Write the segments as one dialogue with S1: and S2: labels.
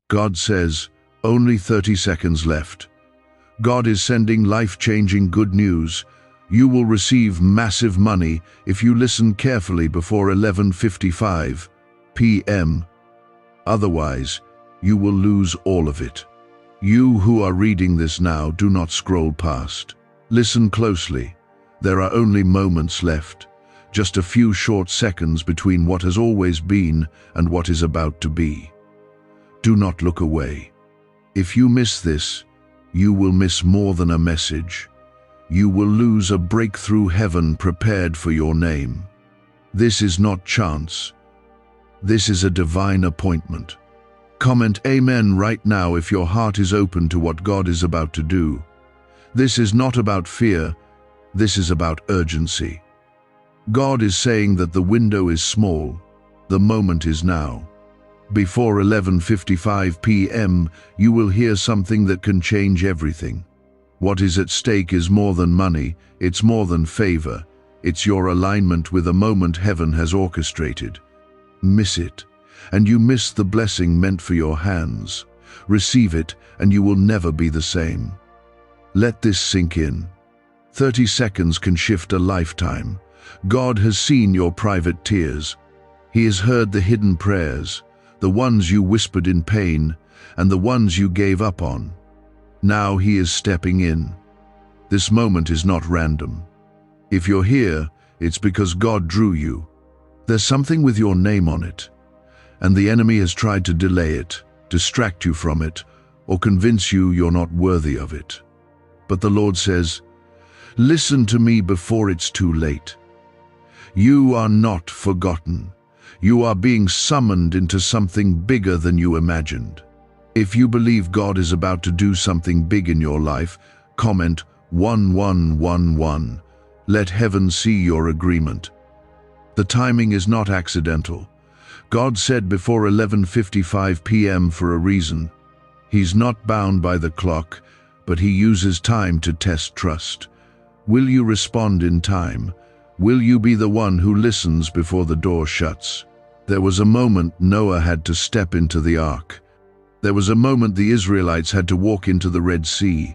S1: God says, only 30 seconds left. God is sending life-changing good news. You will receive massive money if you listen carefully before 11:55 p.m. Otherwise, you will lose all of it. You who are reading this now, do not scroll past. Listen closely. There are only moments left, just a few short seconds between what has always been and what is about to be. Do not look away. If you miss this, you will miss more than a message. You will lose a breakthrough heaven prepared for your name. This is not chance. This is a divine appointment. Comment Amen right now if your heart is open to what God is about to do. This is not about fear. This is about urgency. God is saying that the window is small. The moment is now. Before 11:55 p.m., you will hear something that can change everything. What is at stake is more than money, it's more than favor. It's your alignment with a moment heaven has orchestrated. Miss it, and you miss the blessing meant for your hands. Receive it, and you will never be the same. Let this sink in. 30 seconds can shift a lifetime. God has seen your private tears. He has heard the hidden prayers, the ones you whispered in pain, and the ones you gave up on. Now He is stepping in. This moment is not random. If you're here, it's because God drew you. There's something with your name on it, and the enemy has tried to delay it, distract you from it, or convince you you're not worthy of it. But the Lord says, listen to me before it's too late. You are not forgotten. You are being summoned into something bigger than you imagined. If you believe God is about to do something big in your life, comment 1111. Let heaven see your agreement. The timing is not accidental. God said before 11:55 p.m. for a reason. He's not bound by the clock, but He uses time to test trust. Will you respond in time? Will you be the one who listens before the door shuts? There was a moment Noah had to step into the ark. There was a moment the Israelites had to walk into the Red Sea.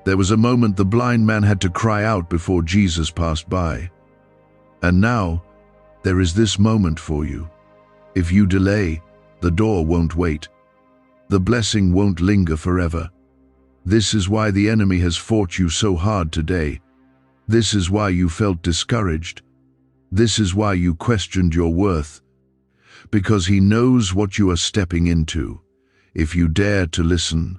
S1: There was a moment the blind man had to cry out before Jesus passed by. And now, there is this moment for you. If you delay, the door won't wait. The blessing won't linger forever. This is why the enemy has fought you so hard today. This is why you felt discouraged. This is why you questioned your worth. Because he knows what you are stepping into. If you dare to listen,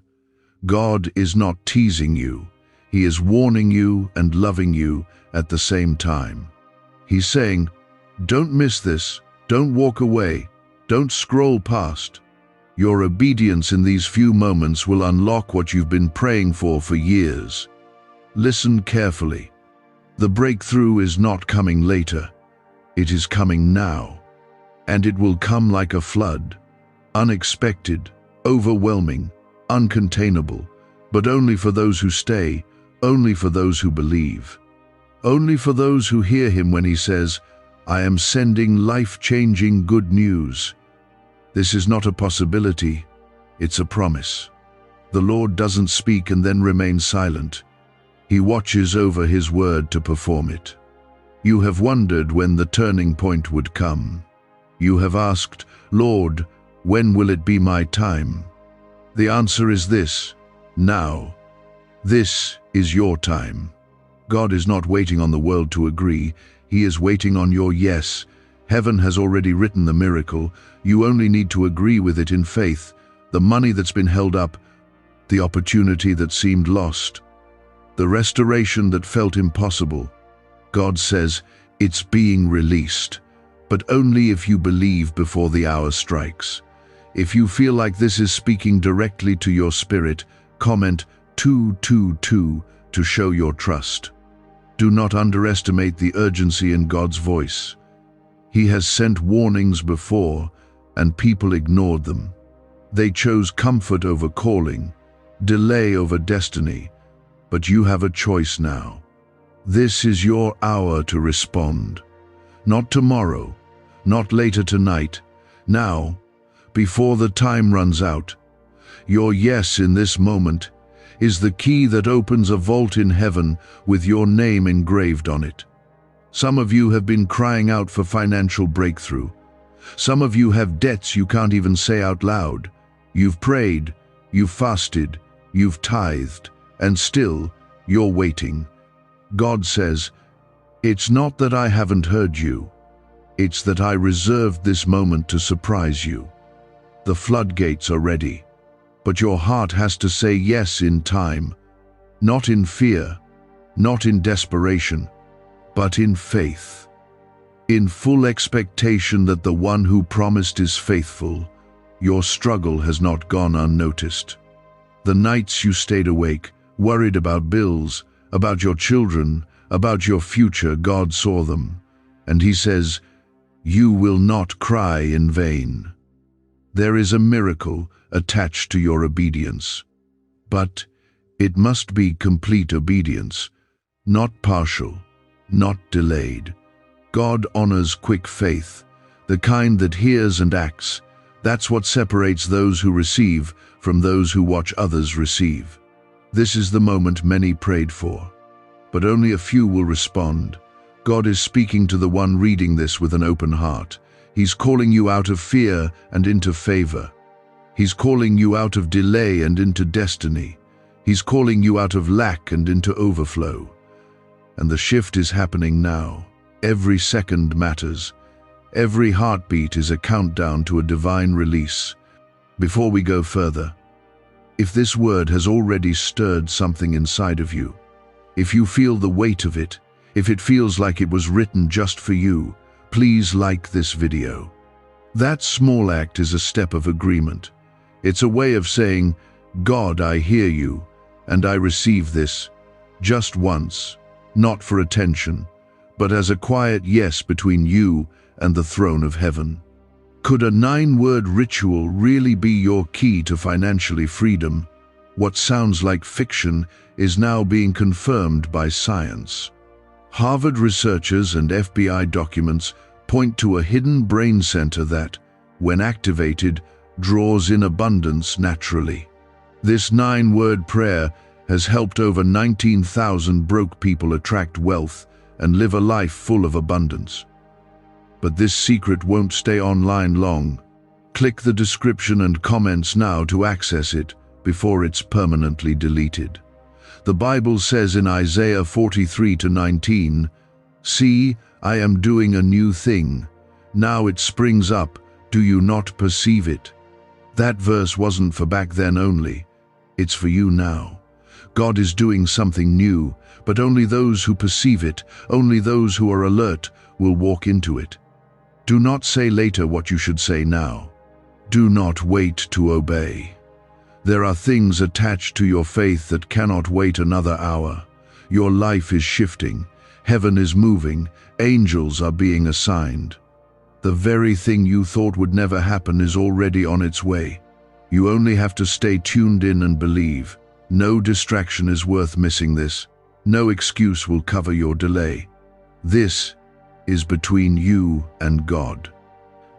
S1: God is not teasing you. He is warning you and loving you at the same time. He's saying, don't miss this, don't walk away, don't scroll past. Your obedience in these few moments will unlock what you've been praying for years. Listen carefully. The breakthrough is not coming later. It is coming now. And it will come like a flood, unexpected, overwhelming, uncontainable, but only for those who stay, only for those who believe. Only for those who hear Him when He says, I am sending life-changing good news. This is not a possibility, it's a promise. The Lord doesn't speak and then remain silent. He watches over His word to perform it. You have wondered when the turning point would come. You have asked, Lord, when will it be my time? The answer is this, now. This is your time. God is not waiting on the world to agree. He is waiting on your yes. Heaven has already written the miracle. You only need to agree with it in faith. The money that's been held up, the opportunity that seemed lost, the restoration that felt impossible. God says, it's being released, but only if you believe before the hour strikes. If you feel like this is speaking directly to your spirit, comment 222 to show your trust. Do not underestimate the urgency in God's voice. He has sent warnings before, and people ignored them. They chose comfort over calling, delay over destiny, but you have a choice now. This is your hour to respond. Not tomorrow, not later tonight. Now, before the time runs out, Your yes in this moment is the key that opens a vault in heaven with your name engraved on it. Some of you have been crying out for financial breakthrough. Some of you have debts you can't even say out loud. You've prayed, you've fasted, you've tithed, and still you're waiting. God says, "It's not that I haven't heard you. It's that I reserved this moment to surprise you." The floodgates are ready, but your heart has to say yes in time, not in fear, not in desperation, but in faith, in full expectation that the one who promised is faithful. Your struggle has not gone unnoticed. The nights you stayed awake, worried about bills, about your children, about your future, God saw them, and He says, "You will not cry in vain." There is a miracle attached to your obedience, but it must be complete obedience, not partial, not delayed. God honors quick faith, the kind that hears and acts. That's what separates those who receive from those who watch others receive. This is the moment many prayed for, but only a few will respond. God is speaking to the one reading this with an open heart. He's calling you out of fear and into favor. He's calling you out of delay and into destiny. He's calling you out of lack and into overflow. And the shift is happening now. Every second matters. Every heartbeat is a countdown to a divine release. Before we go further, if this word has already stirred something inside of you, if you feel the weight of it, if it feels like it was written just for you, please like this video. That small act is a step of agreement. It's a way of saying, "God, I hear you, and I receive this," just once, not for attention, but as a quiet yes between you and the throne of heaven. Could a 9-word ritual really be your key to financially freedom? What sounds like fiction is now being confirmed by science. Harvard researchers and FBI documents point to a hidden brain center that, when activated, draws in abundance naturally. This 9-word prayer has helped over 19,000 broke people attract wealth and live a life full of abundance. But this secret won't stay online long. Click the description and comments now to access it before it's permanently deleted. The Bible says in Isaiah 43:19, "See, I am doing a new thing. Now it springs up. Do you not perceive it?" That verse wasn't for back then only. It's for you now. God is doing something new, but only those who perceive it, only those who are alert, will walk into it. Do not say later what you should say now. Do not wait to obey. There are things attached to your faith that cannot wait another hour. Your life is shifting. Heaven is moving. Angels are being assigned. The very thing you thought would never happen is already on its way. You only have to stay tuned in and believe. No distraction is worth missing this. No excuse will cover your delay. This is between you and God.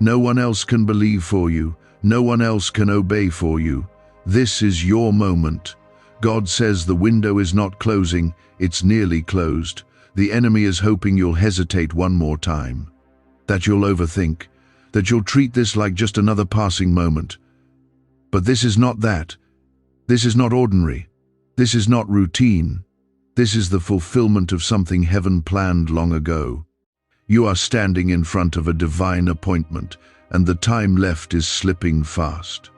S1: No one else can believe for you. No one else can obey for you. This is your moment. God says the window is not closing, it's nearly closed. The enemy is hoping you'll hesitate one more time, that you'll overthink, that you'll treat this like just another passing moment. But this is not that. This is not ordinary. This is not routine. This is the fulfillment of something heaven planned long ago. You are standing in front of a divine appointment, and the time left is slipping fast.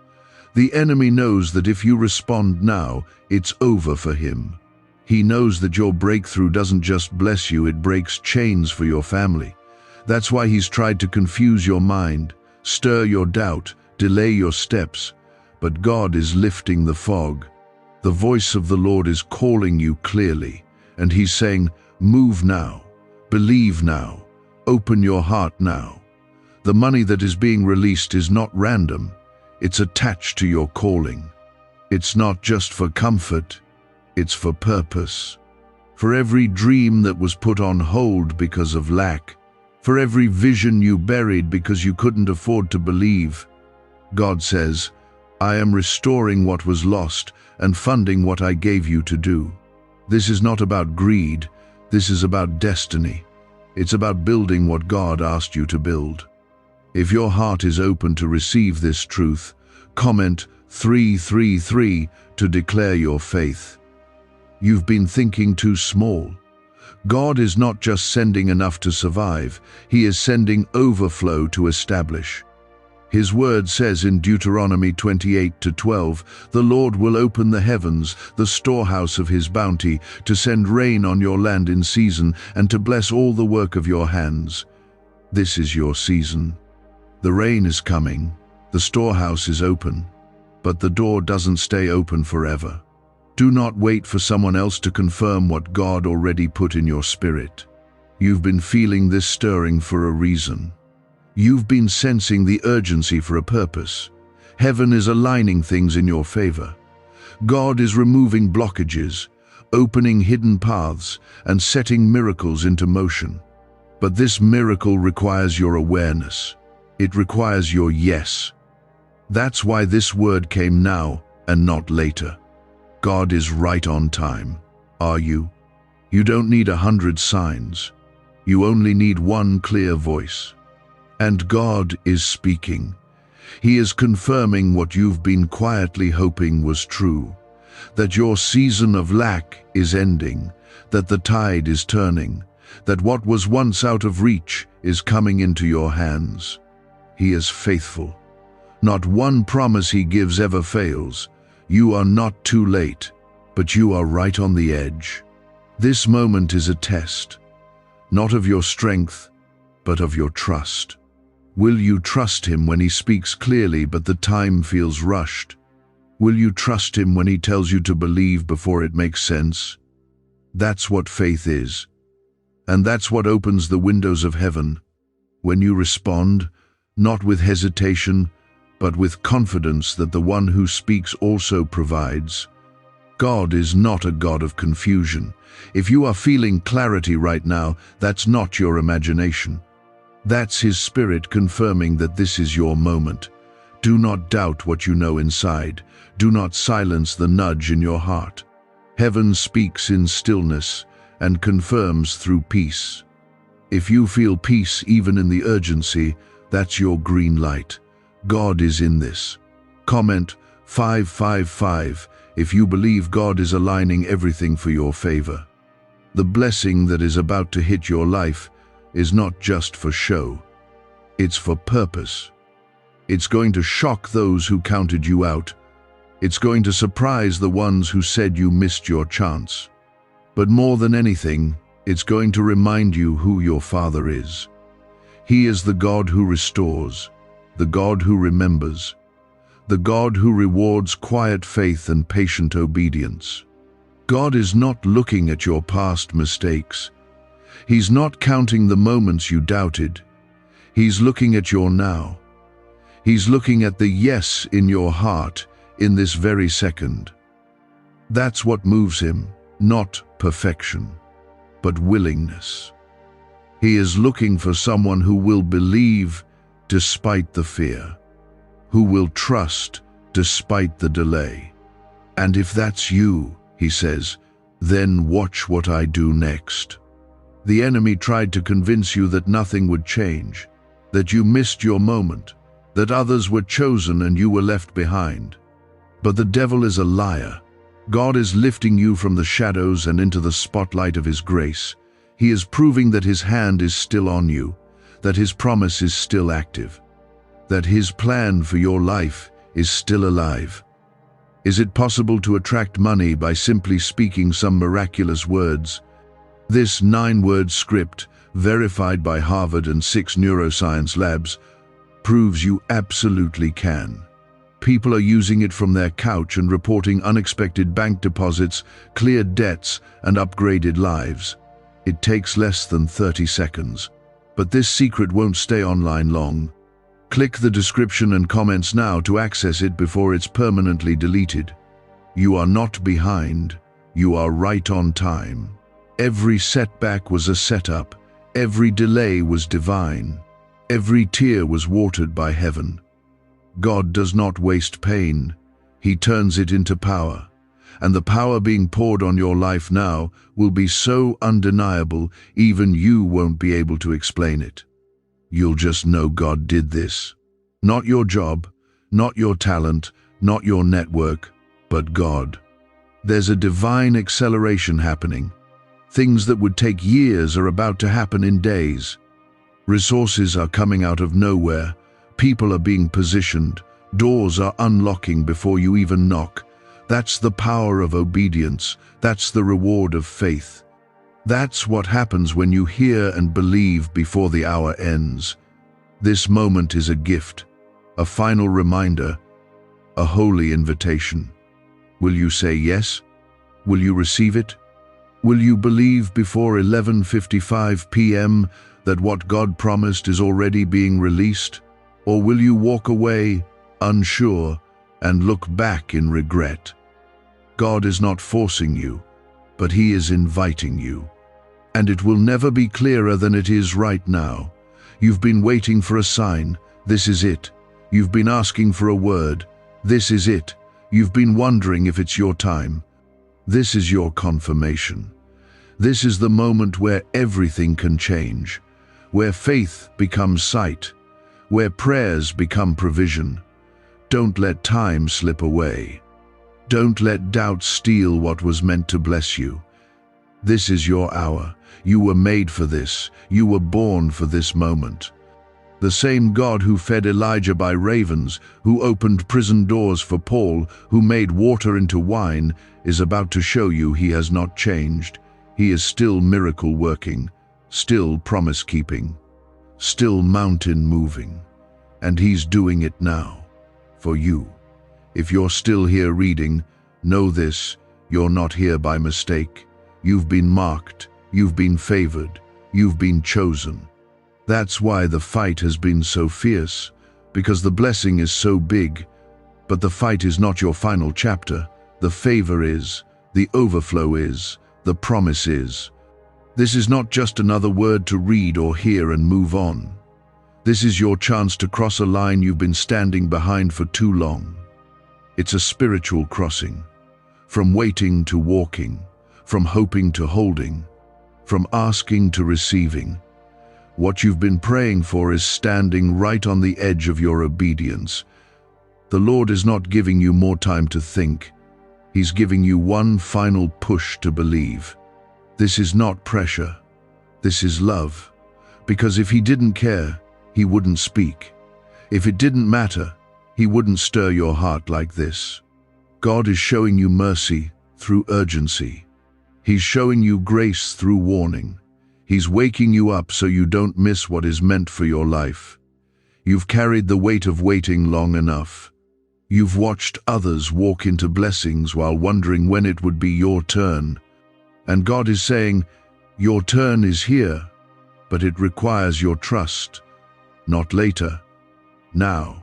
S1: The enemy knows that if you respond now, it's over for him. He knows that your breakthrough doesn't just bless you, it breaks chains for your family. That's why he's tried to confuse your mind, stir your doubt, delay your steps. But God is lifting the fog. The voice of the Lord is calling you clearly, and He's saying, "Move now, believe now, open your heart now." The money that is being released is not random. It's attached to your calling. It's not just for comfort, it's for purpose. For every dream that was put on hold because of lack, for every vision you buried because you couldn't afford to believe, God says, I am restoring what was lost and funding what I gave you to do. This is not about greed. This is about destiny. It's about building what God asked you to build. If your heart is open to receive this truth, comment 333 to declare your faith. You've been thinking too small. God is not just sending enough to survive, He is sending overflow to establish. His word says in Deuteronomy 28:12, "The Lord will open the heavens, the storehouse of His bounty, to send rain on your land in season and to bless all the work of your hands." This is your season. The rain is coming, the storehouse is open, but the door doesn't stay open forever. Do not wait for someone else to confirm what God already put in your spirit. You've been feeling this stirring for a reason. You've been sensing the urgency for a purpose. Heaven is aligning things in your favor. God is removing blockages, opening hidden paths, and setting miracles into motion. But this miracle requires your awareness. It requires your yes. That's why this word came now and not later. God is right on time. Are you? You don't need 100 signs. You only need one clear voice. And God is speaking. He is confirming what you've been quietly hoping was true, that your season of lack is ending, that the tide is turning, that what was once out of reach is coming into your hands. He is faithful. Not one promise He gives ever fails. You are not too late, but you are right on the edge. This moment is a test, not of your strength, but of your trust. Will you trust Him when He speaks clearly but the time feels rushed? Will you trust Him when He tells you to believe before it makes sense? That's what faith is. And that's what opens the windows of heaven. When you respond, not with hesitation, but with confidence that the one who speaks also provides. God is not a God of confusion. If you are feeling clarity right now, that's not your imagination. That's His Spirit confirming that this is your moment. Do not doubt what you know inside. Do not silence the nudge in your heart. Heaven speaks in stillness and confirms through peace. If you feel peace even in the urgency, that's your green light. God is in this. Comment 555 if you believe God is aligning everything for your favor. The blessing that is about to hit your life is not just for show. It's for purpose. It's going to shock those who counted you out. It's going to surprise the ones who said you missed your chance. But more than anything, it's going to remind you who your Father is. He is the God who restores, the God who remembers, the God who rewards quiet faith and patient obedience. God is not looking at your past mistakes. He's not counting the moments you doubted. He's looking at your now. He's looking at the yes in your heart in this very second. That's what moves Him, not perfection, but willingness. He is looking for someone who will believe despite the fear, who will trust despite the delay. And if that's you, He says, then watch what I do next. The enemy tried to convince you that nothing would change, that you missed your moment, that others were chosen and you were left behind. But the devil is a liar. God is lifting you from the shadows and into the spotlight of His grace. He is proving that His hand is still on you, that His promise is still active, that His plan for your life is still alive. Is it possible to attract money by simply speaking some miraculous words? This 9-word script, verified by Harvard and 6 neuroscience labs, proves you absolutely can. People are using it from their couch and reporting unexpected bank deposits, cleared debts, and upgraded lives. It takes less than 30 seconds. But this secret won't stay online long. Click the description and comments now to access it before it's permanently deleted. You are not behind. You are right on time. Every setback was a setup. Every delay was divine. Every tear was watered by heaven. God does not waste pain. He turns it into power. And the power being poured on your life now will be so undeniable, even you won't be able to explain it. You'll just know God did this. Not your job, not your talent, not your network, but God. There's a divine acceleration happening. Things that would take years are about to happen in days. Resources are coming out of nowhere. People are being positioned. Doors are unlocking before you even knock. That's the power of obedience. That's the reward of faith. That's what happens when you hear and believe before the hour ends. This moment is a gift, a final reminder, a holy invitation. Will you say yes? Will you receive it? Will you believe before 11:55 p.m. that what God promised is already being released? Or will you walk away, unsure, and look back in regret? God is not forcing you, but He is inviting you. And it will never be clearer than it is right now. You've been waiting for a sign. This is it. You've been asking for a word. This is it. You've been wondering if it's your time. This is your confirmation. This is the moment where everything can change, where faith becomes sight, where prayers become provision. Don't let time slip away. Don't let doubt steal what was meant to bless you. This is your hour. You were made for this. You were born for this moment. The same God who fed Elijah by ravens, who opened prison doors for Paul, who made water into wine, is about to show you He has not changed. He is still miracle working, still promise keeping, still mountain moving. And He's doing it now, for you. If you're still here reading, know this: you're not here by mistake. You've been marked, you've been favored, you've been chosen. That's why the fight has been so fierce, because the blessing is so big. But the fight is not your final chapter. The favor is, the overflow is, the promise is. This is not just another word to read or hear and move on. This is your chance to cross a line you've been standing behind for too long. It's a spiritual crossing, from waiting to walking, from hoping to holding, from asking to receiving. What you've been praying for is standing right on the edge of your obedience. The Lord is not giving you more time to think. He's giving you one final push to believe. This is not pressure. This is love. Because if He didn't care, He wouldn't speak. If it didn't matter, He wouldn't stir your heart like this. God is showing you mercy through urgency. He's showing you grace through warning. He's waking you up so you don't miss what is meant for your life. You've carried the weight of waiting long enough. You've watched others walk into blessings while wondering when it would be your turn. And God is saying, your turn is here, but it requires your trust. Not later, now.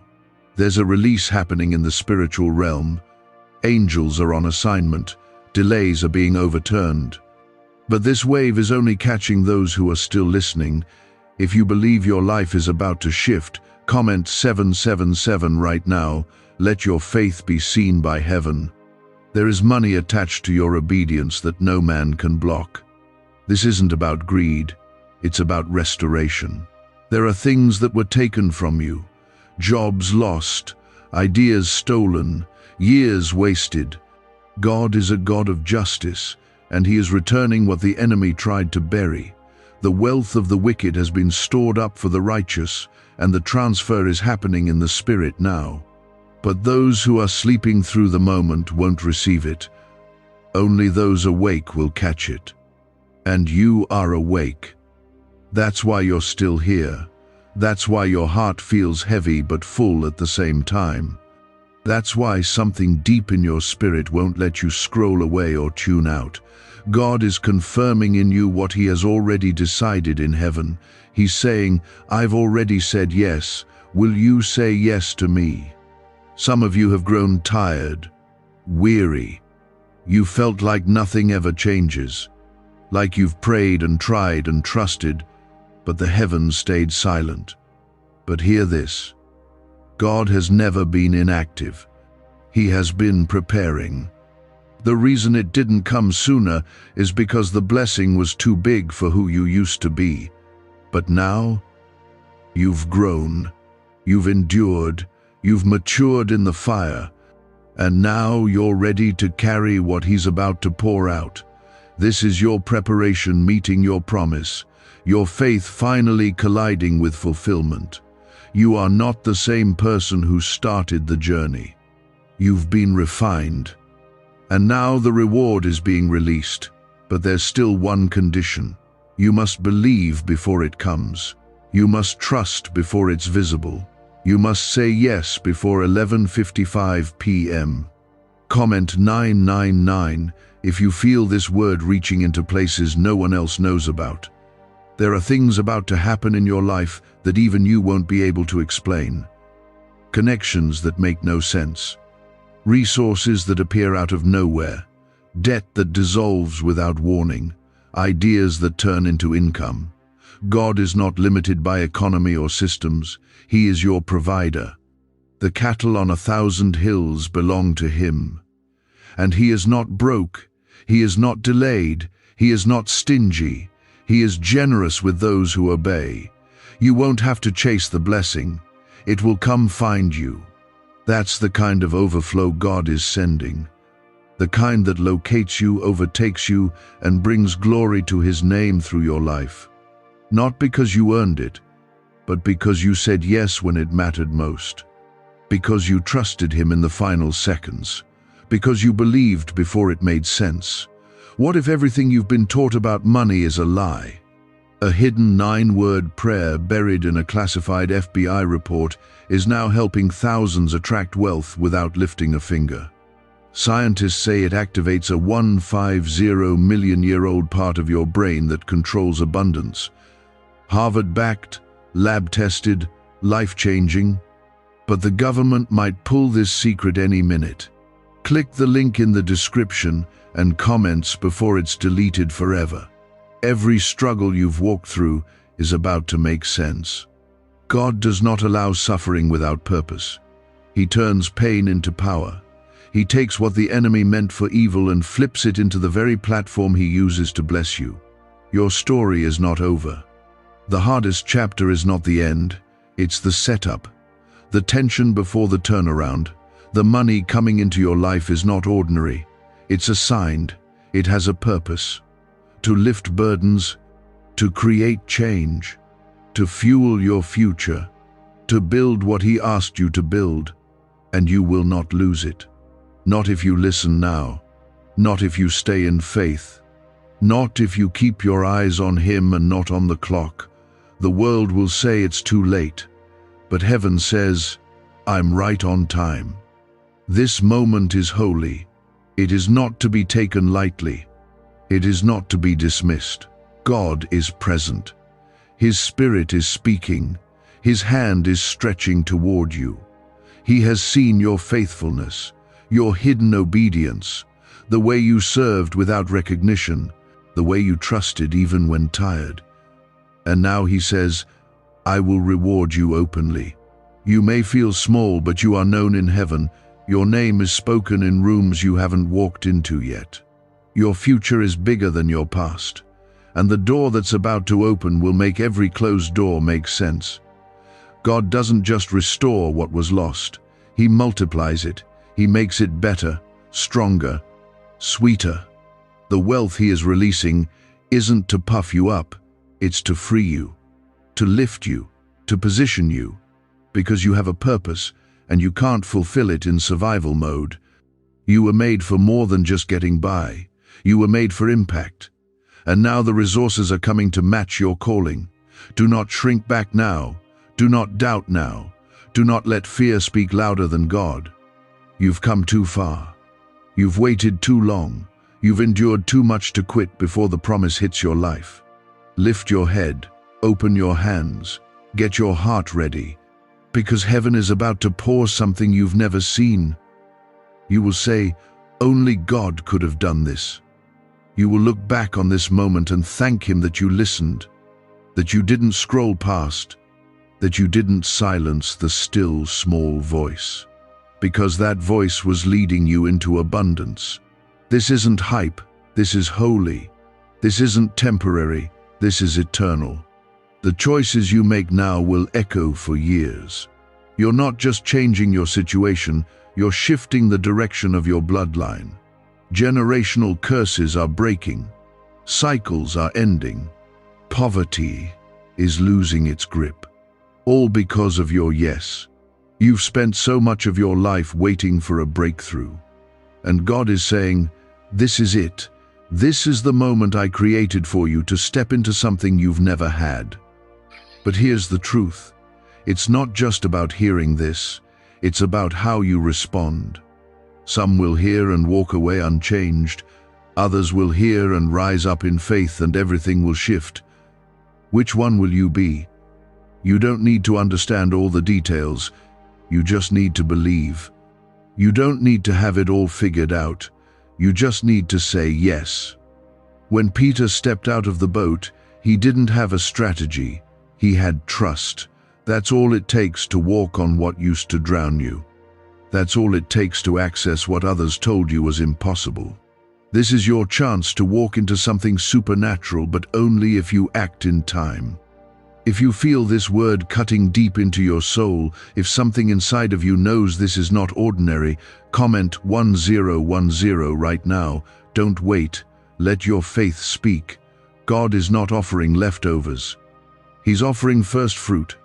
S1: There's a release happening in the spiritual realm. Angels are on assignment. Delays are being overturned. But this wave is only catching those who are still listening. If you believe your life is about to shift, comment 777 right now. Let your faith be seen by heaven. There is money attached to your obedience that no man can block. This isn't about greed. It's about restoration. There are things that were taken from you. Jobs lost, ideas stolen, years wasted. God is a God of justice, and He is returning what the enemy tried to bury. The wealth of the wicked has been stored up for the righteous, and the transfer is happening in the Spirit now. But those who are sleeping through the moment won't receive it. Only those awake will catch it. And you are awake. That's why you're still here. That's why your heart feels heavy but full at the same time. That's why something deep in your spirit won't let you scroll away or tune out. God is confirming in you what He has already decided in heaven. He's saying, I've already said yes. Will you say yes to me? Some of you have grown tired, weary. You felt like nothing ever changes, like you've prayed and tried and trusted, but the heavens stayed silent. But hear this. God has never been inactive. He has been preparing. The reason it didn't come sooner is because the blessing was too big for who you used to be. But now, you've grown, you've endured, you've matured in the fire, and now you're ready to carry what He's about to pour out. This is your preparation meeting your promise, your faith finally colliding with fulfillment. You are not the same person who started the journey. You've been refined. And now the reward is being released. But there's still one condition. You must believe before it comes. You must trust before it's visible. You must say yes before 11:55 p.m. Comment 999 if you feel this word reaching into places no one else knows about. There are things about to happen in your life that even you won't be able to explain. Connections that make no sense. Resources that appear out of nowhere. Debt that dissolves without warning. Ideas that turn into income. God is not limited by economy or systems. He is your provider. The cattle on 1,000 hills belong to Him. And He is not broke. He is not delayed. He is not stingy. He is generous with those who obey. You won't have to chase the blessing. It will come find you. That's the kind of overflow God is sending. The kind that locates you, overtakes you, and brings glory to His name through your life. Not because you earned it, but because you said yes when it mattered most. Because you trusted Him in the final seconds. Because you believed before it made sense. What if everything you've been taught about money is a lie? A hidden 9-word prayer buried in a classified FBI report is now helping thousands attract wealth without lifting a finger. Scientists say it activates a 150-million-year-old part of your brain that controls abundance. Harvard-backed, lab-tested, life-changing. But the government might pull this secret any minute. Click the link in the description and comments before it's deleted forever. Every struggle you've walked through is about to make sense. God does not allow suffering without purpose. He turns pain into power. He takes what the enemy meant for evil and flips it into the very platform He uses to bless you. Your story is not over. The hardest chapter is not the end, it's the setup. The tension before the turnaround. The money coming into your life is not ordinary. It's assigned. It has a purpose. To lift burdens, to create change, to fuel your future, to build what He asked you to build, and you will not lose it. Not if you listen now, not if you stay in faith, not if you keep your eyes on Him and not on the clock. The world will say it's too late, but heaven says, I'm right on time. This moment is holy. It is not to be taken lightly. It is not to be dismissed. God is present. His Spirit is speaking. His hand is stretching toward you. He has seen your faithfulness, your hidden obedience, the way you served without recognition, the way you trusted even when tired. And now He says, I will reward you openly. You may feel small, but you are known in heaven. Your name is spoken in rooms you haven't walked into yet. Your future is bigger than your past, and the door that's about to open will make every closed door make sense. God doesn't just restore what was lost. He multiplies it. He makes it better, stronger, sweeter. The wealth He is releasing isn't to puff you up, it's to free you, to lift you, to position you, because you have a purpose and you can't fulfill it in survival mode. You were made for more than just getting by. You were made for impact. And now the resources are coming to match your calling. Do not shrink back now. Do not doubt now. Do not let fear speak louder than God. You've come too far. You've waited too long. You've endured too much to quit before the promise hits your life. Lift your head, open your hands, get your heart ready, because heaven is about to pour something you've never seen. You will say, only God could have done this. You will look back on this moment and thank Him that you listened, that you didn't scroll past, that you didn't silence the still small voice, because that voice was leading you into abundance. This isn't hype, this is holy. This isn't temporary, this is eternal. The choices you make now will echo for years. You're not just changing your situation, you're shifting the direction of your bloodline. Generational curses are breaking. Cycles are ending. Poverty is losing its grip. All because of your yes. You've spent so much of your life waiting for a breakthrough. And God is saying, this is it. This is the moment I created for you to step into something you've never had. But here's the truth. It's not just about hearing this. It's about how you respond. Some will hear and walk away unchanged. Others will hear and rise up in faith, and everything will shift. Which one will you be? You don't need to understand all the details. You just need to believe. You don't need to have it all figured out. You just need to say yes. When Peter stepped out of the boat, he didn't have a strategy. He had trust. That's all it takes to walk on what used to drown you. That's all it takes to access what others told you was impossible. This is your chance to walk into something supernatural, but only if you act in time. If you feel this word cutting deep into your soul, if something inside of you knows this is not ordinary, comment 1010 right now. Don't wait. Let your faith speak. God is not offering leftovers. He's offering first fruit.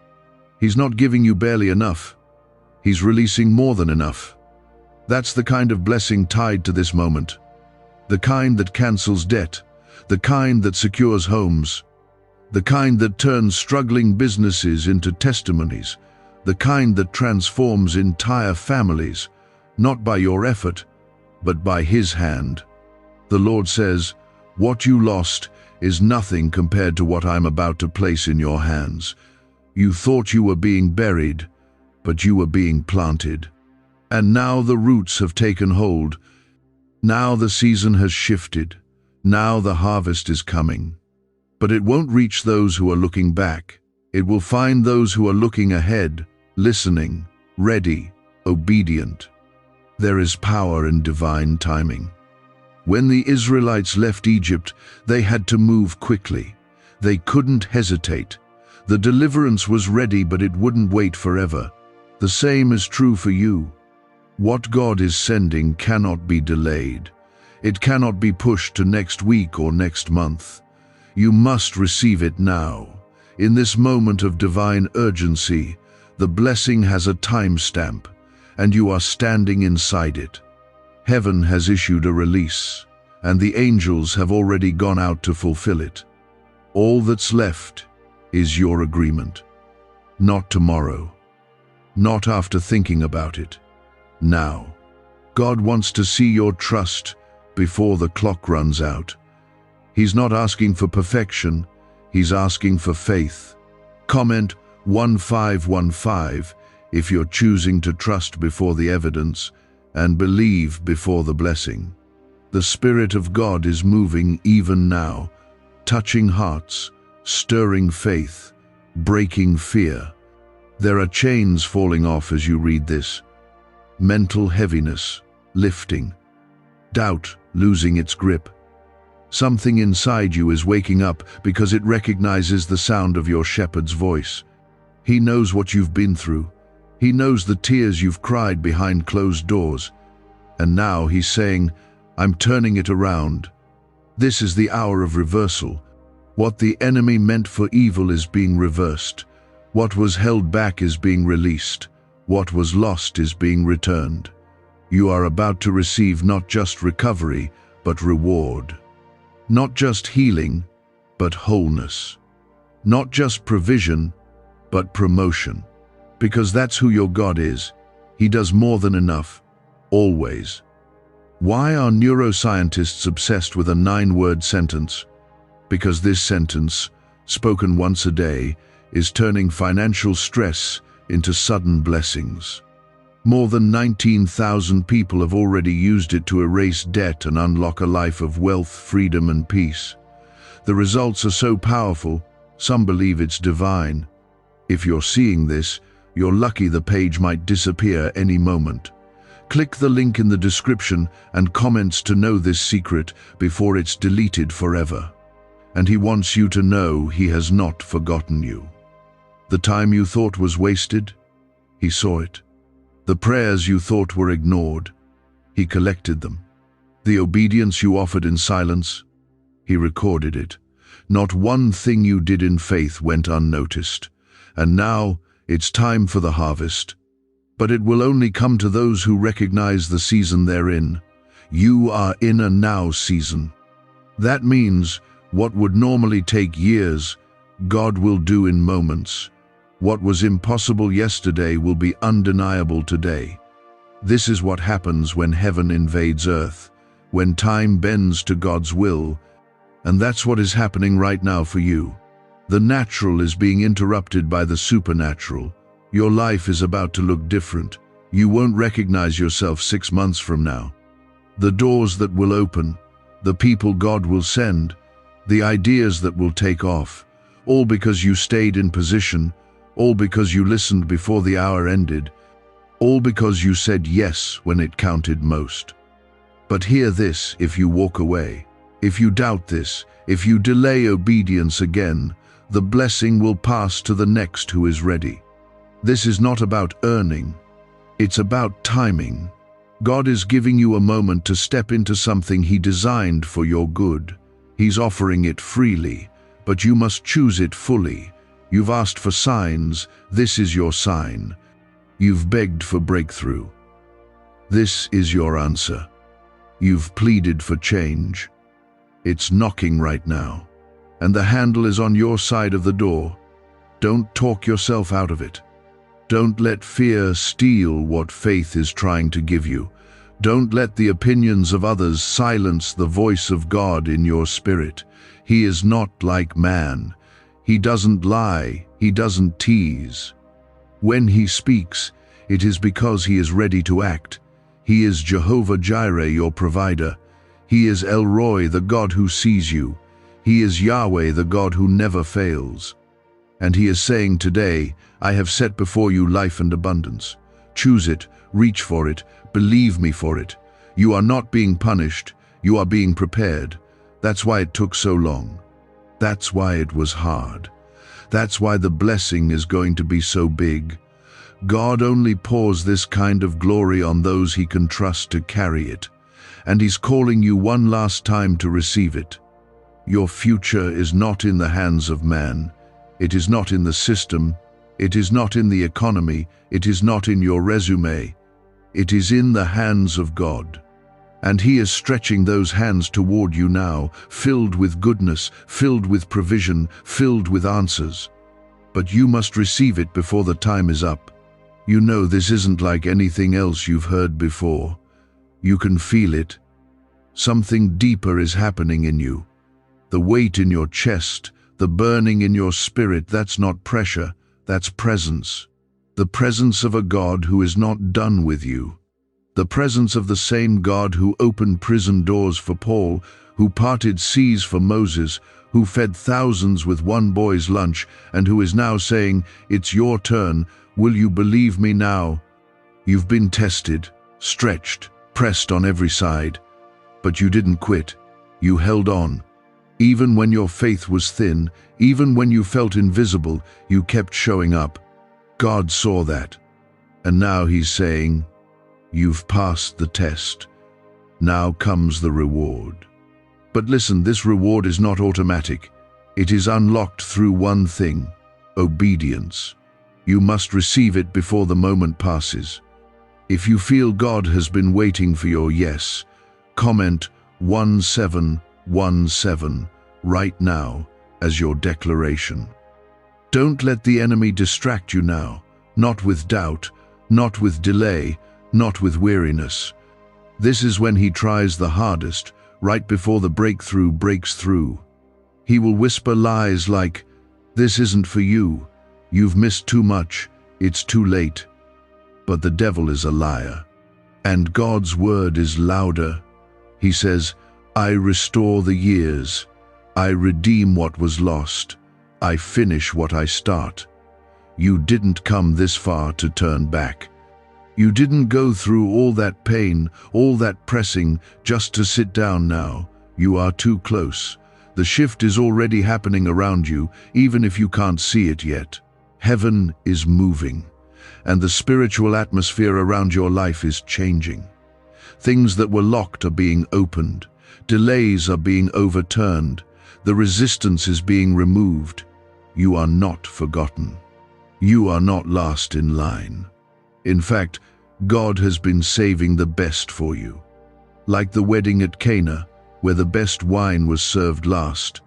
S1: He's not giving you barely enough. He's releasing more than enough. That's the kind of blessing tied to this moment. The kind that cancels debt. The kind that secures homes. The kind that turns struggling businesses into testimonies. The kind that transforms entire families, not by your effort, but by His hand. The Lord says, what you lost is nothing compared to what I'm about to place in your hands. You thought you were being buried, but you were being planted. And now the roots have taken hold. Now the season has shifted. Now the harvest is coming. But it won't reach those who are looking back. It will find those who are looking ahead, listening, ready, obedient. There is power in divine timing. When the Israelites left Egypt, they had to move quickly. They couldn't hesitate. The deliverance was ready, but it wouldn't wait forever. The same is true for you. What God is sending cannot be delayed. It cannot be pushed to next week or next month. You must receive it now. In this moment of divine urgency, the blessing has a timestamp, and you are standing inside it. Heaven has issued a release, and the angels have already gone out to fulfill it. All that's left is your agreement. Not tomorrow. Not after thinking about it. Now. God wants to see your trust before the clock runs out. He's not asking for perfection, He's asking for faith. Comment 1515 if you're choosing to trust before the evidence and believe before the blessing. The Spirit of God is moving even now, touching hearts, stirring faith, breaking fear. There are chains falling off as you read this. Mental heaviness lifting. Doubt losing its grip. Something inside you is waking up because it recognizes the sound of your shepherd's voice. He knows what you've been through. He knows the tears you've cried behind closed doors. And now He's saying, I'm turning it around. This is the hour of reversal. What the enemy meant for evil is being reversed. What was held back is being released. What was lost is being returned. You are about to receive not just recovery, but reward. Not just healing, but wholeness. Not just provision, but promotion. Because that's who your God is. He does more than enough, always. Why are neuroscientists obsessed with a 9-word sentence? Because this sentence, spoken once a day, is turning financial stress into sudden blessings. More than 19,000 people have already used it to erase debt and unlock a life of wealth, freedom, and peace. The results are so powerful, some believe it's divine. If you're seeing this, you're lucky. The page might disappear any moment. Click the link in the description and comments to know this secret before it's deleted forever. And he wants you to know he has not forgotten you. The time you thought was wasted, he saw it. The prayers you thought were ignored, he collected them. The obedience you offered in silence, he recorded it. Not one thing you did in faith went unnoticed. And now it's time for the harvest. But it will only come to those who recognize the season they're in. You are in a now season. That means what would normally take years, God will do in moments. What was impossible yesterday will be undeniable today. This is what happens when heaven invades earth, when time bends to God's will, and that's what is happening right now for you. The natural is being interrupted by the supernatural. Your life is about to look different. You won't recognize yourself 6 months from now. The doors that will open, the people God will send, the ideas that will take off, all because you stayed in position, all because you listened before the hour ended, all because you said yes when it counted most. But hear this: if you walk away, if you doubt this, if you delay obedience again, the blessing will pass to the next who is ready. This is not about earning, it's about timing. God is giving you a moment to step into something He designed for your good. He's offering it freely, but you must choose it fully. You've asked for signs, this is your sign. You've begged for breakthrough. This is your answer. You've pleaded for change. It's knocking right now, and the handle is on your side of the door. Don't talk yourself out of it. Don't let fear steal what faith is trying to give you. Don't let the opinions of others silence the voice of God in your spirit. He is not like man. He doesn't lie. He doesn't tease. When He speaks, it is because He is ready to act. He is Jehovah Jireh, your provider. He is El Roi, the God who sees you. He is Yahweh, the God who never fails. And He is saying today, I have set before you life and abundance. Choose it, reach for it, believe me for it. You are not being punished, you are being prepared. That's why it took so long. That's why it was hard. That's why the blessing is going to be so big. God only pours this kind of glory on those He can trust to carry it. And He's calling you one last time to receive it. Your future is not in the hands of man. It is not in the system. It is not in the economy. It is not in your resume. It is in the hands of God. And He is stretching those hands toward you now, filled with goodness, filled with provision, filled with answers. But you must receive it before the time is up. You know this isn't like anything else you've heard before. You can feel it. Something deeper is happening in you. The weight in your chest, the burning in your spirit, that's not pressure, that's presence. The presence of a God who is not done with you. The presence of the same God who opened prison doors for Paul, who parted seas for Moses, who fed thousands with one boy's lunch, and who is now saying, it's your turn, will you believe me now? You've been tested, stretched, pressed on every side, but you didn't quit. You held on. Even when your faith was thin, even when you felt invisible, you kept showing up. God saw that. And now He's saying, you've passed the test. Now comes the reward. But listen, this reward is not automatic. It is unlocked through one thing: obedience. You must receive it before the moment passes. If you feel God has been waiting for your yes, comment 1717 right now as your declaration. Don't let the enemy distract you now, not with doubt, not with delay, not with weariness. This is when he tries the hardest, right before the breakthrough breaks through. He will whisper lies like, "This isn't for you. You've missed too much. It's too late." But the devil is a liar. And God's word is louder. He says, "I restore the years. I redeem what was lost. I finish what I start." You didn't come this far to turn back. You didn't go through all that pain, all that pressing, just to sit down now. You are too close. The shift is already happening around you, even if you can't see it yet. Heaven is moving, and the spiritual atmosphere around your life is changing. Things that were locked are being opened. Delays are being overturned. The resistance is being removed. You are not forgotten. You are not last in line. In fact, God has been saving the best for you. Like the wedding at Cana, where the best wine was served last,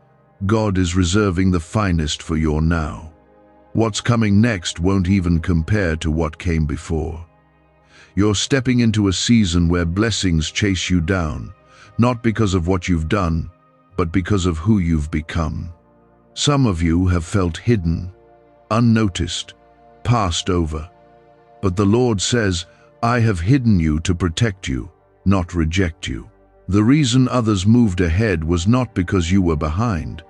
S1: God is reserving the finest for your now. What's coming next won't even compare to what came before. You're stepping into a season where blessings chase you down, not because of what you've done, but because of who you've become. Some of you have felt hidden, unnoticed, passed over. But the Lord says, I have hidden you to protect you, not reject you. The reason others moved ahead was not because you were behind.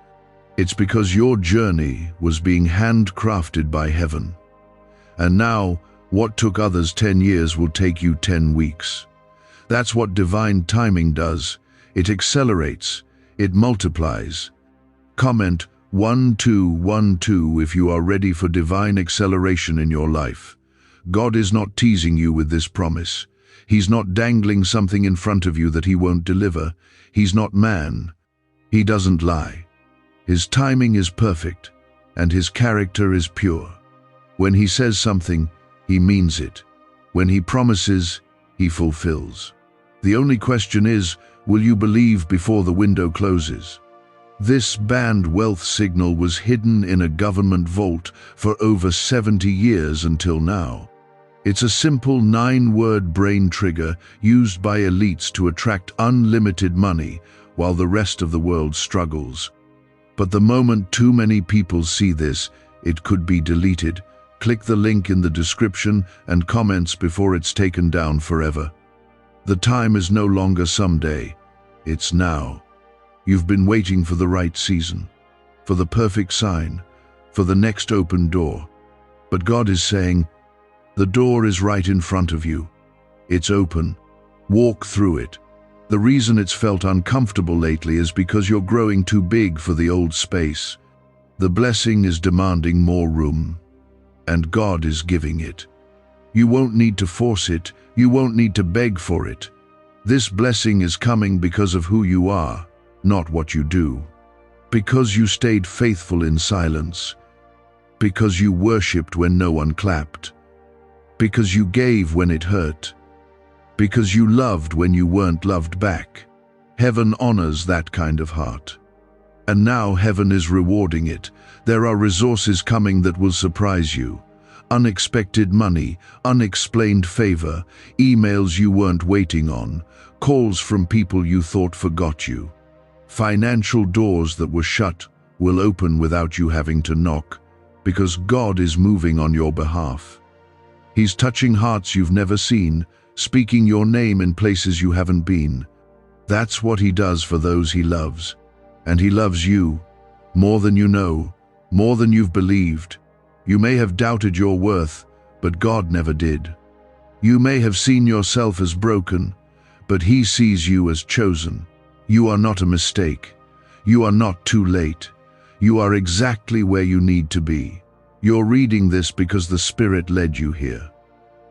S1: It's because your journey was being handcrafted by heaven. And now, what took others 10 years will take you 10 weeks. That's what divine timing does. It accelerates, it multiplies. Comment 1212 if you are ready for divine acceleration in your life. God is not teasing you with this promise. He's not dangling something in front of you that he won't deliver. He's not man. He doesn't lie. His timing is perfect, and his character is pure. When he says something, he means it. When he promises, he fulfills. The only question is, will you believe before the window closes? This banned wealth signal was hidden in a government vault for over 70 years until now. It's a simple 9-word brain trigger used by elites to attract unlimited money while the rest of the world struggles. But the moment too many people see this, it could be deleted. Click the link in the description and comments before it's taken down forever. The time is no longer someday, it's now. You've been waiting for the right season, for the perfect sign, for the next open door. But God is saying, the door is right in front of you. It's open. Walk through it. The reason it's felt uncomfortable lately is because you're growing too big for the old space. The blessing is demanding more room, and God is giving it. You won't need to force it. You won't need to beg for it. This blessing is coming because of who you are, not what you do. Because you stayed faithful in silence. Because you worshipped when no one clapped. Because you gave when it hurt. Because you loved when you weren't loved back. Heaven honors that kind of heart. And now heaven is rewarding it. There are resources coming that will surprise you. Unexpected money, unexplained favor, emails you weren't waiting on, calls from people you thought forgot you. Financial doors that were shut will open without you having to knock, because God is moving on your behalf. He's touching hearts you've never seen, speaking your name in places you haven't been. That's what he does for those he loves. And he loves you, more than you know, more than you've believed. You may have doubted your worth, but God never did. You may have seen yourself as broken, but he sees you as chosen. You are not a mistake. You are not too late. You are exactly where you need to be. You're reading this because the Spirit led you here.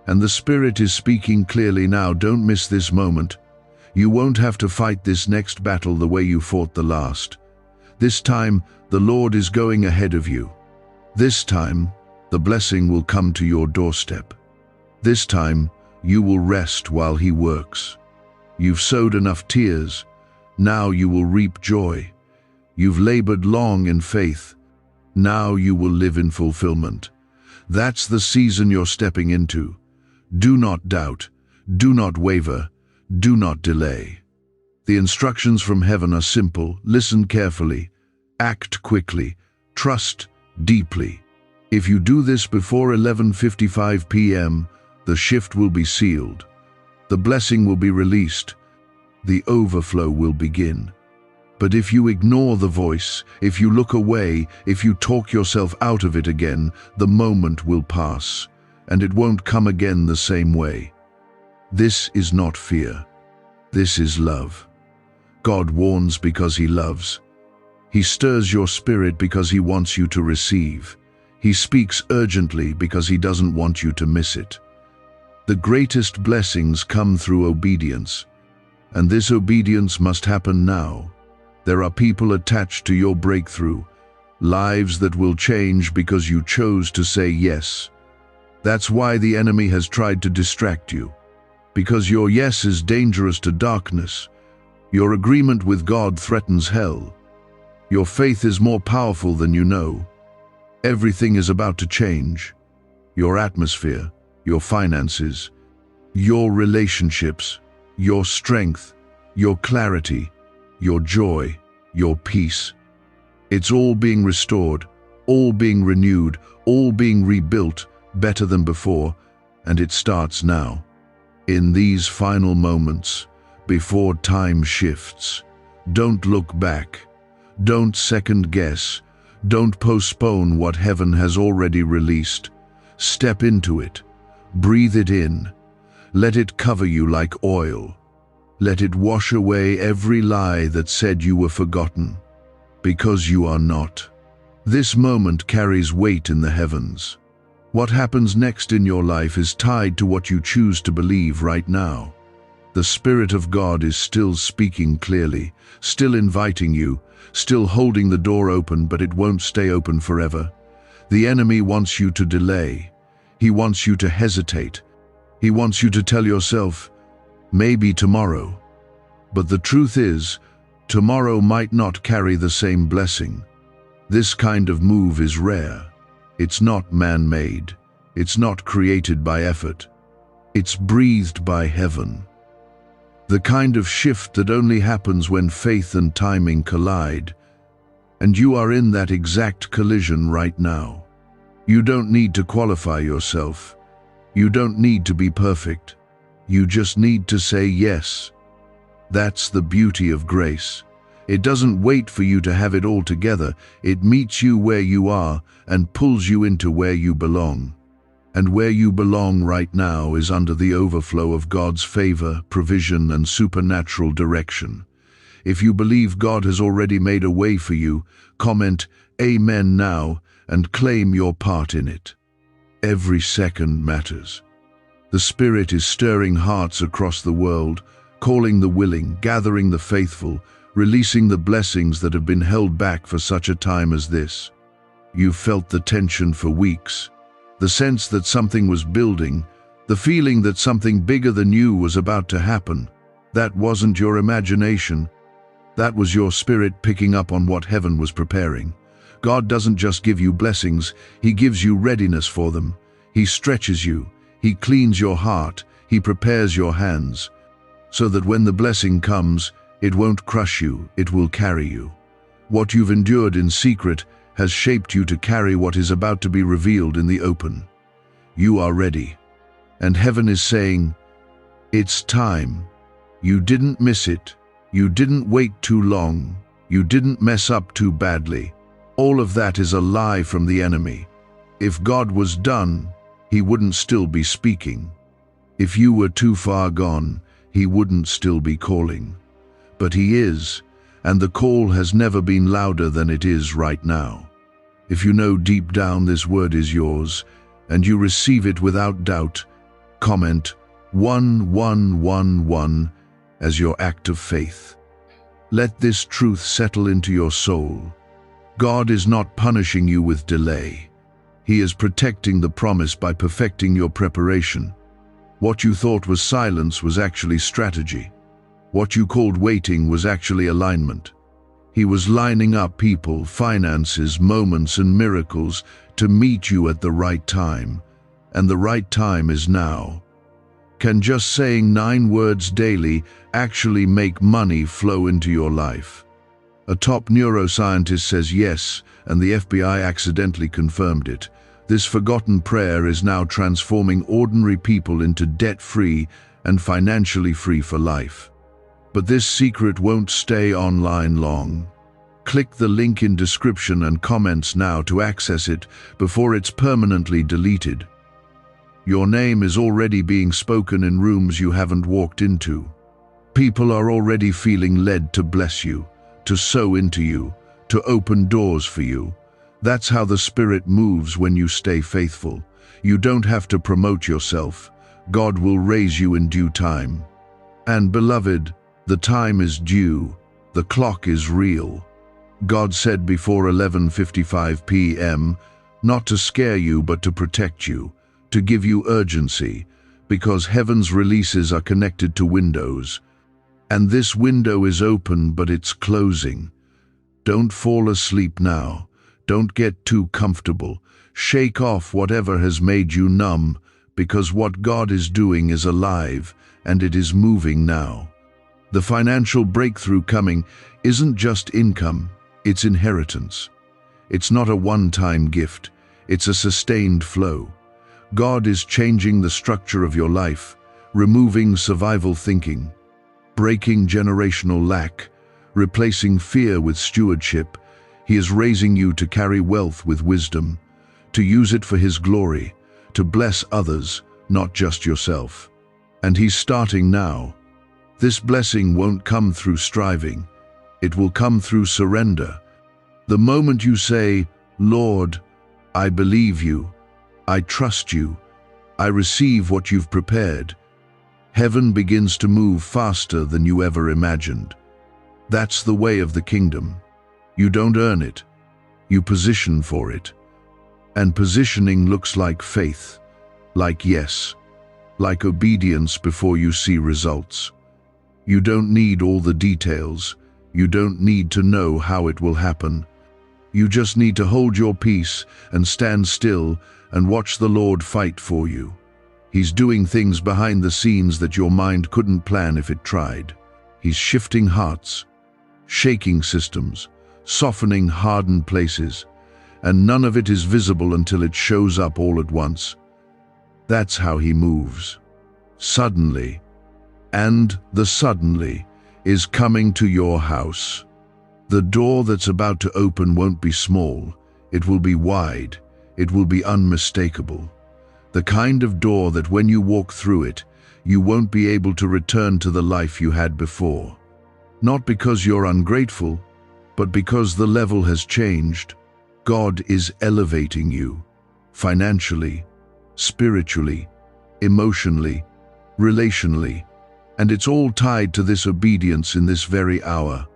S1: And the Spirit is speaking clearly now. Don't miss this moment. You won't have to fight this next battle the way you fought the last. This time, the Lord is going ahead of you. This time, the blessing will come to your doorstep. This time, you will rest while he works. You've sowed enough tears. Now you will reap joy. You've labored long in faith. Now you will live in fulfillment. That's the season you're stepping into. Do not doubt. Do not waver. Do not delay. The instructions from heaven are simple. Listen carefully. Act quickly. Trust deeply. If you do this before 11:55 p.m., the shift will be sealed. The blessing will be released. The overflow will begin. But if you ignore the voice, if you look away, if you talk yourself out of it again, the moment will pass, and it won't come again the same way. This is not fear. This is love. God warns because He loves. He stirs your spirit because He wants you to receive. He speaks urgently because He doesn't want you to miss it. The greatest blessings come through obedience, and this obedience must happen now. There are people attached to your breakthrough, lives that will change because you chose to say yes. That's why the enemy has tried to distract you, because your yes is dangerous to darkness. Your agreement with God threatens hell. Your faith is more powerful than you know. Everything is about to change. Your atmosphere, your finances, your relationships, your strength, your clarity, your joy, your peace. It's all being restored, all being renewed, all being rebuilt better than before, and it starts now. In these final moments, before time shifts, don't look back. Don't second guess. Don't postpone what heaven has already released. Step into it. Breathe it in. Let it cover you like oil. Let it wash away every lie that said you were forgotten, because you are not. This moment carries weight in the heavens. What happens next in your life is tied to what you choose to believe right now. The Spirit of God is still speaking clearly, still inviting you, still holding the door open, but it won't stay open forever. The enemy wants you to delay. He wants you to hesitate. He wants you to tell yourself, maybe tomorrow. But the truth is, tomorrow might not carry the same blessing. This kind of move is rare. It's not man-made. It's not created by effort. It's breathed by heaven. The kind of shift that only happens when faith and timing collide. And you are in that exact collision right now. You don't need to qualify yourself. You don't need to be perfect. You just need to say yes. That's the beauty of grace. It doesn't wait for you to have it all together. It meets you where you are and pulls you into where you belong. And where you belong right now is under the overflow of God's favor, provision, and supernatural direction. If you believe God has already made a way for you, comment Amen now and claim your part in it. Every second matters. The Spirit is stirring hearts across the world, calling the willing, gathering the faithful, releasing the blessings that have been held back for such a time as this. You felt the tension for weeks, the sense that something was building, the feeling that something bigger than you was about to happen. That wasn't your imagination. That was your spirit picking up on what heaven was preparing. God doesn't just give you blessings, He gives you readiness for them. He stretches you, He cleans your heart, He prepares your hands, so that when the blessing comes, it won't crush you, it will carry you. What you've endured in secret has shaped you to carry what is about to be revealed in the open. You are ready. And heaven is saying, it's time. You didn't miss it. You didn't wait too long. You didn't mess up too badly. All of that is a lie from the enemy. If God was done, He wouldn't still be speaking. If you were too far gone, He wouldn't still be calling. But He is, and the call has never been louder than it is right now. If you know deep down this word is yours, and you receive it without doubt, comment 1111 as your act of faith. Let this truth settle into your soul. God is not punishing you with delay. He is protecting the promise by perfecting your preparation. What you thought was silence was actually strategy. What you called waiting was actually alignment. He was lining up people, finances, moments, and miracles to meet you at the right time. And the right time is now. Can just saying 9 words daily actually make money flow into your life? A top neuroscientist says yes, and the FBI accidentally confirmed it. This forgotten prayer is now transforming ordinary people into debt-free and financially free for life. But this secret won't stay online long. Click the link in description and comments now to access it before it's permanently deleted. Your name is already being spoken in rooms you haven't walked into. People are already feeling led to bless you, to sow into you, to open doors for you. That's how the Spirit moves when you stay faithful. You don't have to promote yourself. God will raise you in due time. And beloved, the time is due. The clock is real. God said before 11:55 p.m., not to scare you but to protect you, to give you urgency, because heaven's releases are connected to windows. And this window is open, but it's closing. Don't fall asleep now. Don't get too comfortable. Shake off whatever has made you numb, because what God is doing is alive, and it is moving now. The financial breakthrough coming isn't just income, it's inheritance. It's not a one-time gift, it's a sustained flow. God is changing the structure of your life, removing survival thinking, breaking generational lack, replacing fear with stewardship. He is raising you to carry wealth with wisdom, to use it for His glory, to bless others, not just yourself. And He's starting now. This blessing won't come through striving. It will come through surrender. The moment you say, Lord, I believe you, I trust you, I receive what you've prepared, heaven begins to move faster than you ever imagined. That's the way of the kingdom. You don't earn it, you position for it. And positioning looks like faith, like yes, like obedience before you see results. You don't need all the details. You don't need to know how it will happen. You just need to hold your peace and stand still and watch the Lord fight for you. He's doing things behind the scenes that your mind couldn't plan if it tried. He's shifting hearts, shaking systems, softening hardened places, and none of it is visible until it shows up all at once. That's how He moves. Suddenly. And the suddenly is coming to your house. The door that's about to open won't be small, it will be wide, it will be unmistakable. The kind of door that when you walk through it, you won't be able to return to the life you had before. Not because you're ungrateful, but because the level has changed. God is elevating you, financially, spiritually, emotionally, relationally. And it's all tied to this obedience in this very hour.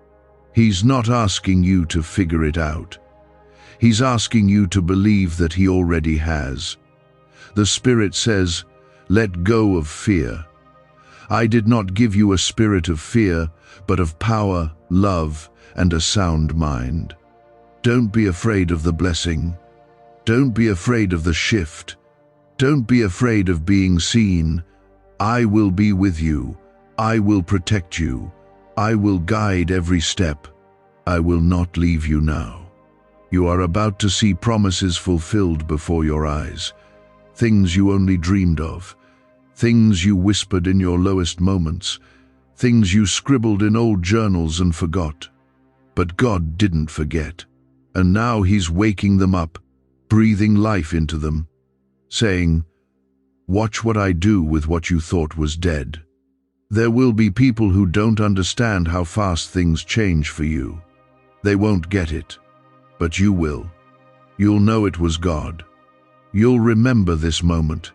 S1: He's not asking you to figure it out. He's asking you to believe that He already has. The Spirit says, let go of fear. I did not give you a spirit of fear, but of power, love, and a sound mind. Don't be afraid of the blessing. Don't be afraid of the shift. Don't be afraid of being seen. I will be with you. I will protect you. I will guide every step. I will not leave you now. You are about to see promises fulfilled before your eyes. Things you only dreamed of. Things you whispered in your lowest moments. Things you scribbled in old journals and forgot. But God didn't forget. And now He's waking them up, breathing life into them, saying, watch what I do with what you thought was dead. There will be people who don't understand how fast things change for you. They won't get it, but you will. You'll know it was God. You'll remember this moment.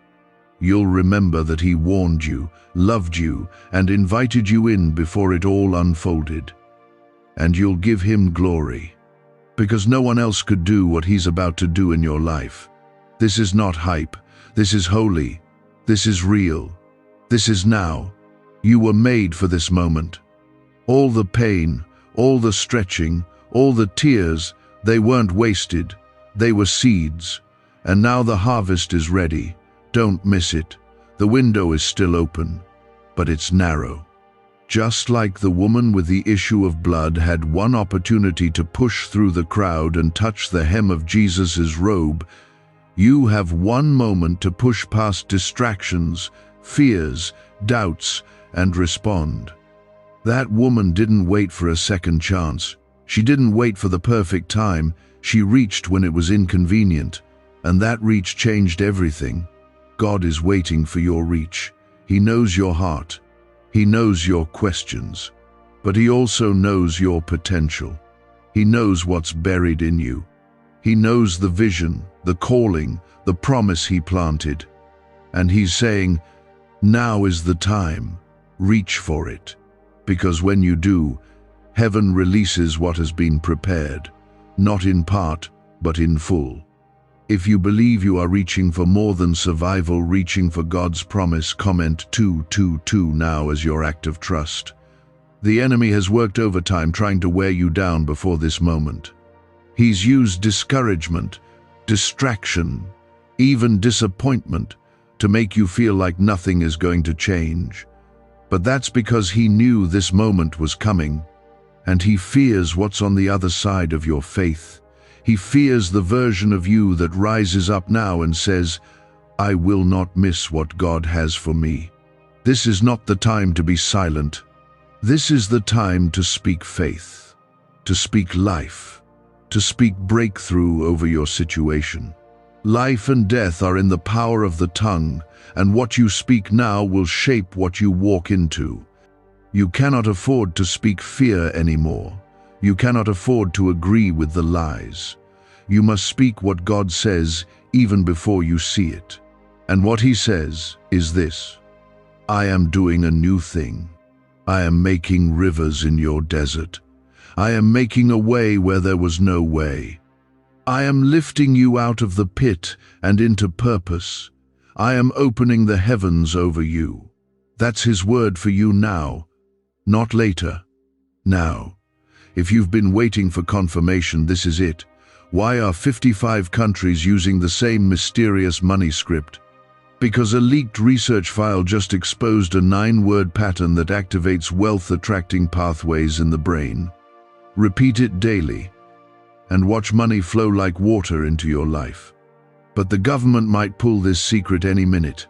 S1: You'll remember that He warned you, loved you, and invited you in before it all unfolded. And you'll give Him glory, because no one else could do what He's about to do in your life. This is not hype. This is holy. This is real. This is now. You were made for this moment. All the pain, all the stretching, all the tears, they weren't wasted. They were seeds. And now the harvest is ready. Don't miss it. The window is still open, but it's narrow. Just like the woman with the issue of blood had one opportunity to push through the crowd and touch the hem of Jesus' robe, you have one moment to push past distractions, fears, doubts, and respond. That woman didn't wait for a second chance. She didn't wait for the perfect time. She reached when it was inconvenient, and that reach changed everything. God is waiting for your reach. He knows your heart. He knows your questions, but He also knows your potential. He knows what's buried in you. He knows the vision, the calling, the promise He planted. And He's saying, now is the time. Reach for it. Because when you do, heaven releases what has been prepared, not in part, but in full. If you believe you are reaching for more than survival, reaching for God's promise, comment 222 now as your act of trust. The enemy has worked overtime trying to wear you down before this moment. He's used discouragement, distraction, even disappointment to make you feel like nothing is going to change. But that's because he knew this moment was coming, and he fears what's on the other side of your faith. He fears the version of you that rises up now and says, I will not miss what God has for me. This is not the time to be silent. This is the time to speak faith, to speak life, to speak breakthrough over your situation. Life and death are in the power of the tongue, and what you speak now will shape what you walk into. You cannot afford to speak fear anymore. You cannot afford to agree with the lies. You must speak what God says even before you see it. And what He says is this: I am doing a new thing. I am making rivers in your desert. I am making a way where there was no way. I am lifting you out of the pit and into purpose. I am opening the heavens over you. That's His word for you now, not later. Now. If you've been waiting for confirmation, this is it. Why are 55 countries using the same mysterious money script? Because a leaked research file just exposed a 9-word pattern that activates wealth-attracting pathways in the brain. Repeat it daily, and watch money flow like water into your life. But the government might pull this secret any minute.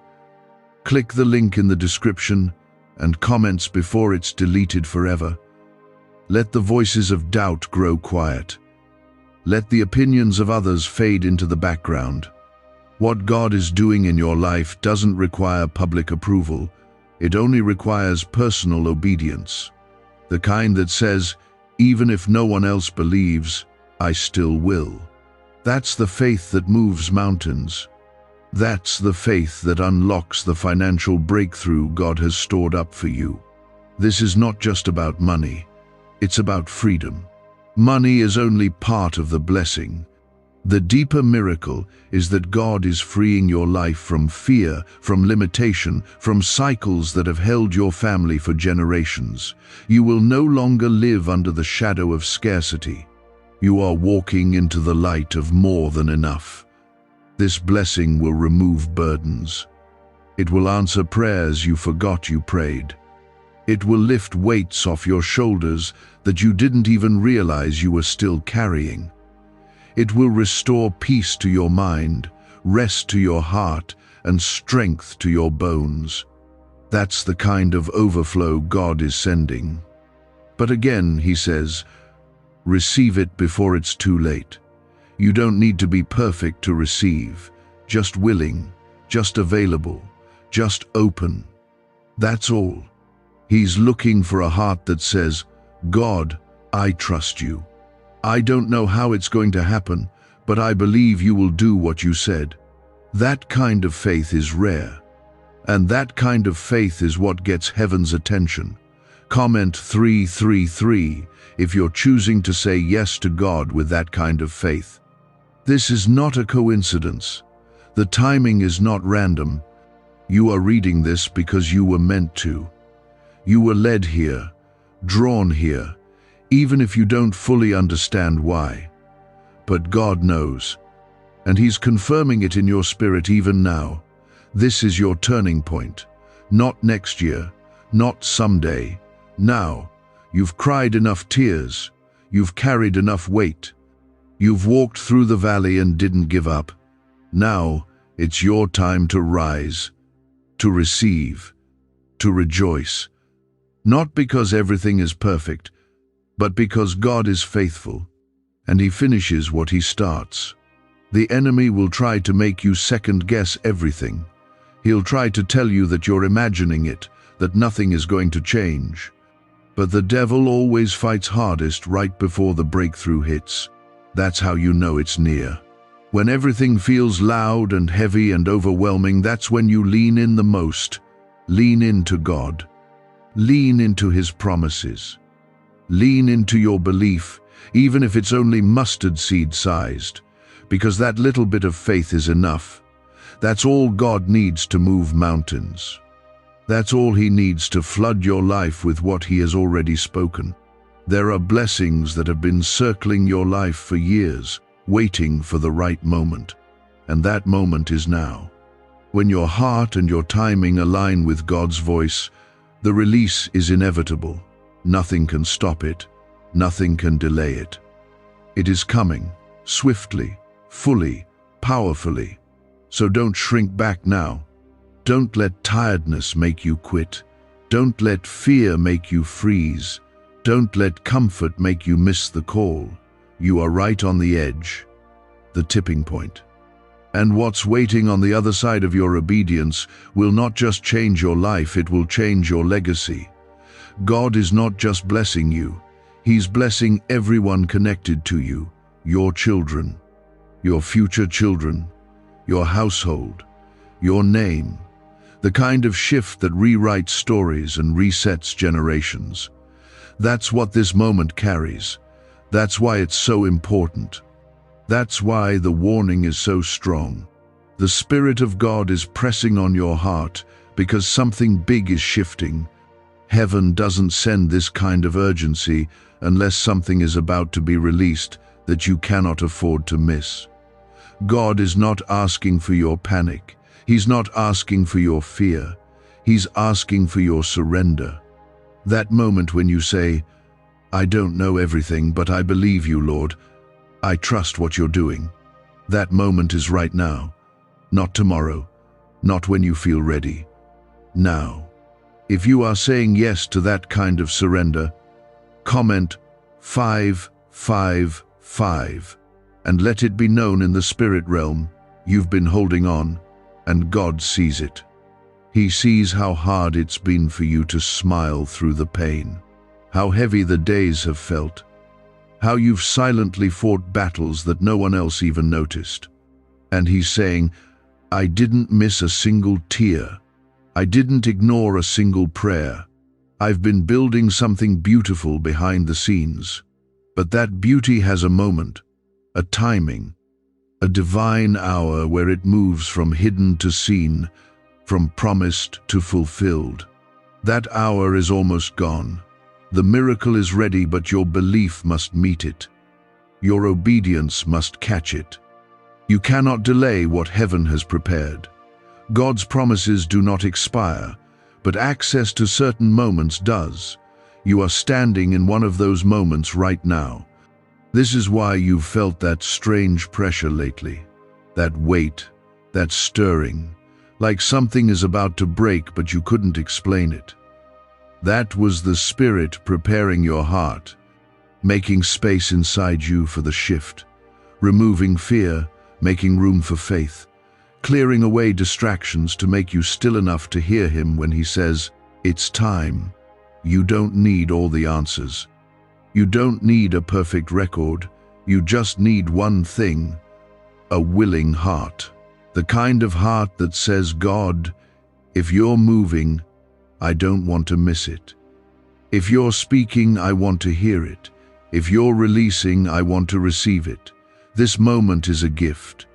S1: Click the link in the description and comments before it's deleted forever. Let the voices of doubt grow quiet. Let the opinions of others fade into the background. What God is doing in your life doesn't require public approval. It only requires personal obedience. The kind that says, even if no one else believes, I still will. That's the faith that moves mountains. That's the faith that unlocks the financial breakthrough God has stored up for you. This is not just about money. It's about freedom. Money is only part of the blessing. The deeper miracle is that God is freeing your life from fear, from limitation, from cycles that have held your family for generations. You will no longer live under the shadow of scarcity. You are walking into the light of more than enough. This blessing will remove burdens. It will answer prayers you forgot you prayed. It will lift weights off your shoulders that you didn't even realize you were still carrying. It will restore peace to your mind, rest to your heart, and strength to your bones. That's the kind of overflow God is sending. But again, He says, receive it before it's too late. You don't need to be perfect to receive, just willing, just available, just open. That's all. He's looking for a heart that says, God, I trust you. I don't know how it's going to happen, but I believe you will do what you said. That kind of faith is rare. And that kind of faith is what gets heaven's attention. Comment 333 if you're choosing to say yes to God with that kind of faith. This is not a coincidence. The timing is not random. You are reading this because you were meant to. You were led here, drawn here, even if you don't fully understand why. But God knows, and He's confirming it in your spirit even now. This is your turning point. Not next year, not someday. Now, you've cried enough tears. You've carried enough weight. You've walked through the valley and didn't give up. Now, it's your time to rise, to receive, to rejoice. Not because everything is perfect, but because God is faithful, and He finishes what He starts. The enemy will try to make you second-guess everything. He'll try to tell you that you're imagining it, that nothing is going to change. But the devil always fights hardest right before the breakthrough hits. That's how you know it's near. When everything feels loud and heavy and overwhelming, that's when you lean in the most. Lean into God. Lean into His promises. Lean into your belief, even if it's only mustard seed sized, because that little bit of faith is enough. That's all God needs to move mountains. That's all He needs to flood your life with what He has already spoken. There are blessings that have been circling your life for years, waiting for the right moment. And that moment is now. When your heart and your timing align with God's voice, the release is inevitable. Nothing can stop it. Nothing can delay it. It is coming, swiftly, fully, powerfully. So don't shrink back now. Don't let tiredness make you quit. Don't let fear make you freeze. Don't let comfort make you miss the call. You are right on the edge, the tipping point. And what's waiting on the other side of your obedience will not just change your life, it will change your legacy. God is not just blessing you, He's blessing everyone connected to you, your children, your future children, your household, your name, the kind of shift that rewrites stories and resets generations. That's what this moment carries. That's why it's so important. That's why the warning is so strong. The Spirit of God is pressing on your heart because something big is shifting. Heaven doesn't send this kind of urgency unless something is about to be released that you cannot afford to miss. God is not asking for your panic. He's not asking for your fear. He's asking for your surrender. That moment when you say, "I don't know everything, but I believe you, Lord. I trust what you're doing." That moment is right now, not tomorrow, not when you feel ready. Now. If you are saying yes to that kind of surrender, comment 555 and let it be known in the spirit realm you've been holding on, and God sees it. He sees how hard it's been for you to smile through the pain, how heavy the days have felt, how you've silently fought battles that no one else even noticed. And He's saying, "I didn't miss a single tear. I didn't ignore a single prayer. I've been building something beautiful behind the scenes." But that beauty has a moment, a timing, a divine hour where it moves from hidden to seen, from promised to fulfilled. That hour is almost gone. The miracle is ready, but your belief must meet it. Your obedience must catch it. You cannot delay what heaven has prepared. God's promises do not expire, but access to certain moments does. You are standing in one of those moments right now. This is why you've felt that strange pressure lately, that weight, that stirring, like something is about to break but you couldn't explain it. That was the Spirit preparing your heart, making space inside you for the shift, removing fear, making room for faith, clearing away distractions to make you still enough to hear Him when He says, "It's time." You don't need all the answers. You don't need a perfect record. You just need one thing: a willing heart. The kind of heart that says, "God, if you're moving, I don't want to miss it. If you're speaking, I want to hear it. If you're releasing, I want to receive it. This moment is a gift."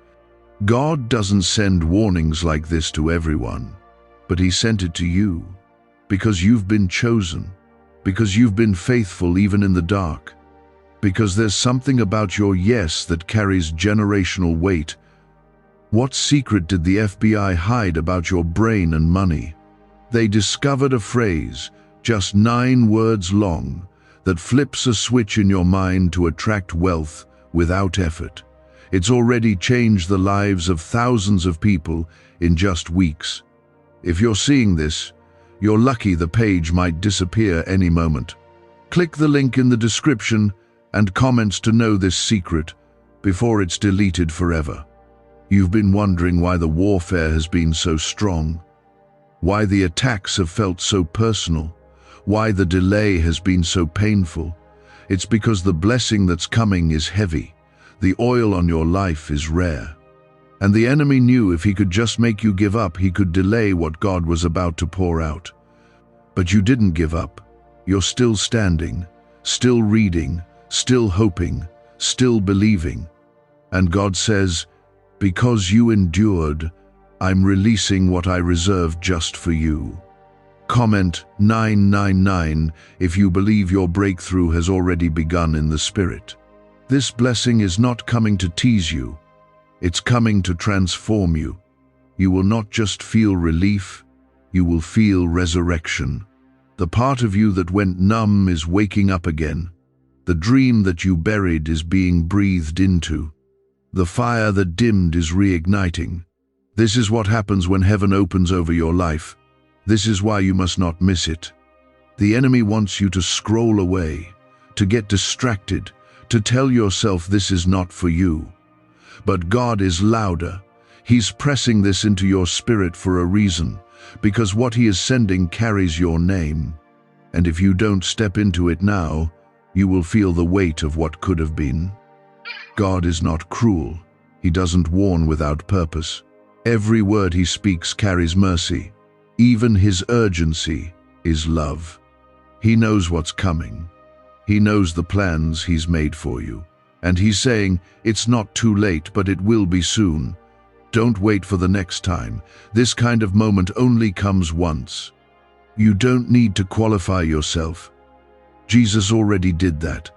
S1: God doesn't send warnings like this to everyone, but He sent it to you because you've been chosen, because you've been faithful even in the dark, because there's something about your yes that carries generational weight. What secret did the FBI hide about your brain and money? They discovered a phrase, just 9 words long, that flips a switch in your mind to attract wealth without effort. It's already changed the lives of thousands of people in just weeks. If you're seeing this, You're lucky the page might disappear any moment. Click the link in the description and comments to know this secret before it's deleted forever. You've been wondering why the warfare has been so strong, why the attacks have felt so personal, why the delay has been so painful. It's because the blessing that's coming is heavy. The oil on your life is rare. And the enemy knew if he could just make you give up, he could delay what God was about to pour out. But you didn't give up. You're still standing, still reading, still hoping, still believing. And God says, because you endured, I'm releasing what I reserved just for you. Comment 999 if you believe your breakthrough has already begun in the Spirit. This blessing is not coming to tease you. It's coming to transform you. You will not just feel relief, you will feel resurrection. The part of you that went numb is waking up again. The dream that you buried is being breathed into. The fire that dimmed is reigniting. This is what happens when heaven opens over your life. This is why you must not miss it. The enemy wants you to scroll away, to get distracted, to tell yourself this is not for you. But God is louder. He's pressing this into your spirit for a reason, because what he is sending carries your name. And if you don't step into it now, you will feel the weight of what could have been. God is not cruel. He doesn't warn without purpose. Every word he speaks carries mercy. Even his urgency is love. He knows what's coming. He knows the plans he's made for you. And he's saying, it's not too late, but it will be soon. Don't wait for the next time. This kind of moment only comes once. You don't need to qualify yourself. Jesus already did that.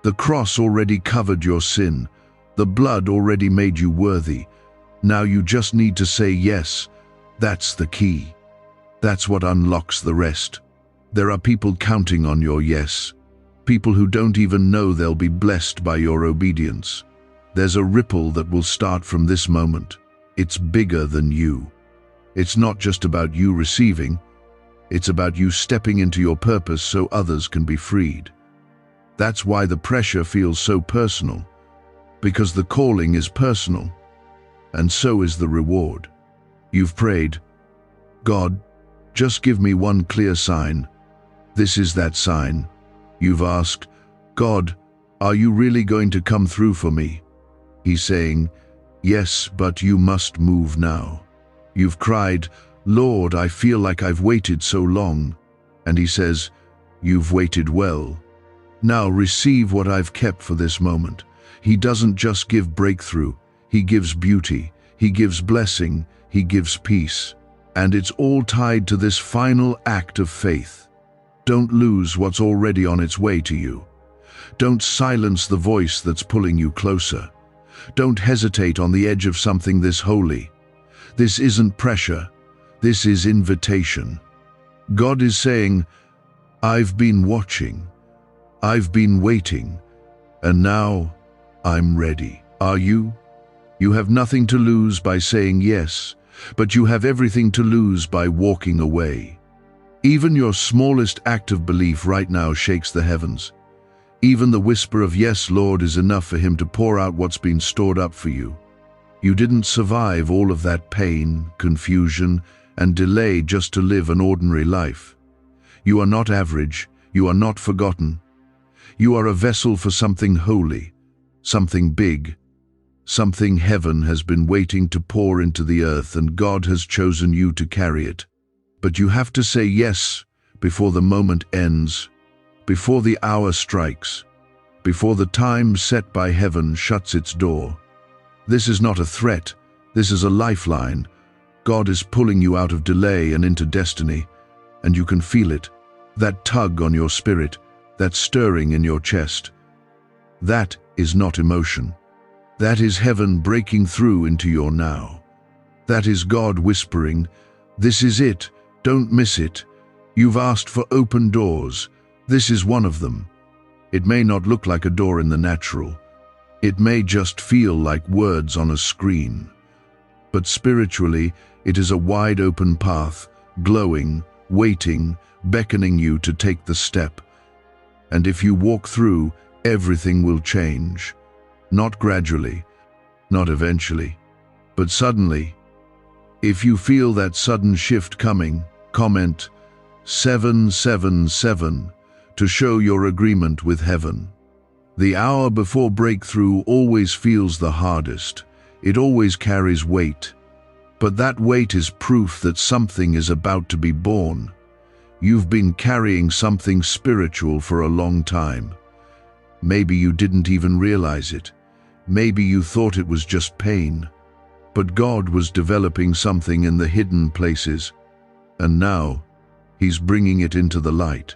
S1: The cross already covered your sin. The blood already made you worthy. Now you just need to say yes. That's the key. That's what unlocks the rest. There are people counting on your yes. People who don't even know they'll be blessed by your obedience. There's a ripple that will start from this moment. It's bigger than you. It's not just about you receiving. It's about you stepping into your purpose so others can be freed. That's why the pressure feels so personal. Because the calling is personal. And so is the reward. You've prayed, God, just give me one clear sign. This is that sign. You've asked, God, are you really going to come through for me? He's saying, yes, but you must move now. You've cried, Lord, I feel like I've waited so long. And he says, you've waited well. Now receive what I've kept for this moment. He doesn't just give breakthrough. He gives beauty. He gives blessing. He gives peace. And it's all tied to this final act of faith. Don't lose what's already on its way to you. Don't silence the voice that's pulling you closer. Don't hesitate on the edge of something this holy. This isn't pressure. This is invitation. God is saying, I've been watching. I've been waiting. And now I'm ready. Are you? You have nothing to lose by saying yes, but you have everything to lose by walking away. Even your smallest act of belief right now shakes the heavens. Even the whisper of yes, Lord, is enough for him to pour out what's been stored up for you. You didn't survive all of that pain, confusion, and delay just to live an ordinary life. You are not average. You are not forgotten. You are a vessel for something holy, something big, something heaven has been waiting to pour into the earth, and God has chosen you to carry it. But you have to say yes before the moment ends, before the hour strikes, before the time set by heaven shuts its door. This is not a threat. This is a lifeline. God is pulling you out of delay and into destiny, and you can feel it, that tug on your spirit, that stirring in your chest. That is not emotion. That is heaven breaking through into your now. That is God whispering, this is it, don't miss it. You've asked for open doors. This is one of them. It may not look like a door in the natural. It may just feel like words on a screen. But spiritually, it is a wide open path, glowing, waiting, beckoning you to take the step. And if you walk through, everything will change. Not gradually, not eventually, but suddenly. If you feel that sudden shift coming, comment 777 to show your agreement with heaven. The hour before breakthrough always feels the hardest. It always carries weight. But that weight is proof that something is about to be born. You've been carrying something spiritual for a long time. Maybe you didn't even realize it. Maybe you thought it was just pain. But God was developing something in the hidden places, and now He's bringing it into the light.